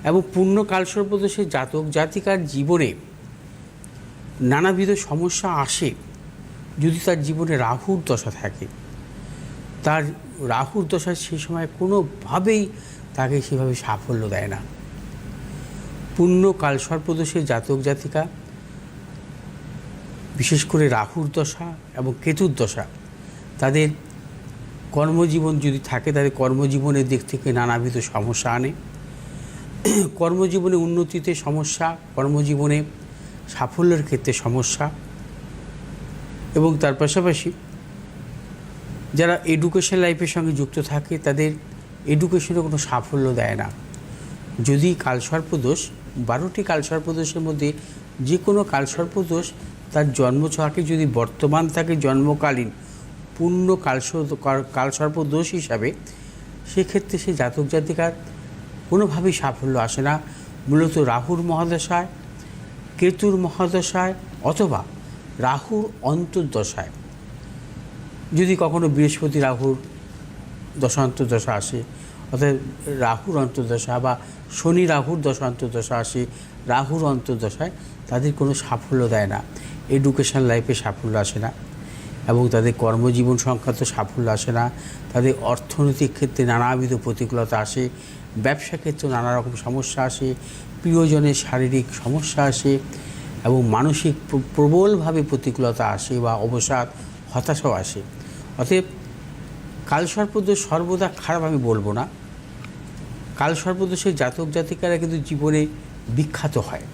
এবং পূর্ণ কালসর্পদোষের জাতক জাতিকার জীবনে নানাবিধ সমস্যা আসে যদি তার জীবনে রাহুর দশা থাকে। তার রাহুর দশা সেই সময় কোনোভাবেই তাকে সেভাবে সাফল্য দেয় না। পূর্ণ কালসর্পদোষের জাতক জাতিকা, বিশেষ করে রাহুর দশা এবং কেতুর দশা, তাদের কর্মজীবন যদি থাকে তাদের কর্মজীবনের দিক থেকে নানাবিধ সমস্যা আনে। কর্মজীবনে উন্নতিতে সমস্যা, কর্মজীবনে সাফল্যের ক্ষেত্রে সমস্যা, এবং তার পাশাপাশি যারা এডুকেশন লাইফের সঙ্গে যুক্ত থাকে তাদের এডুকেশনে কোনো সাফল্য দেয় না। যদি কালসর্পদোষ 12টি কালসর্পদোষের মধ্যে যে কোনো কালসর্পদোষ তার জন্মছকে যদি বর্তমান থাকে জন্মকালীন পূর্ণ কালসর্পদোষ হিসাবে, সেক্ষেত্রে সে জাতক জাতিকার কোনোভাবেই সাফল্য আসে না। মূলত রাহুর মহাদশায়, কেতুর মহাদশায় অথবা রাহুর অন্তর্দশায়, যদি কখনো বৃহস্পতি রাহুর দশান্তর্দশা আসে, অর্থাৎ রাহুর অন্তর্দশা বা শনি রাহুর দশান্তর্দশা আসে, রাহুর অন্তর্দশায় তাদের কোনো সাফল্য দেয় না। এডুকেশন লাইফে সাফল্য আসে না এবং তাদের কর্মজীবন সংক্রান্ত সাফল্য আসে না। তাদের অর্থনৈতিক ক্ষেত্রে নানাবিধ প্রতিকূলতা আসে, ব্যবসা ক্ষেত্রে নানা রকম সমস্যা আসে, প্রিয়জনের শারীরিক সমস্যা আসে এবং মানসিক প্রবলভাবে প্রতিকূলতা আসে বা অবসাদ, হতাশাও আসে। অতএব কালসর্পদোষ সর্বদা খারাপ আমি বলবো না। কালসর্পদোষের জাতক জাতিকারা কিন্তু জীবনে বিখ্যাত হয়।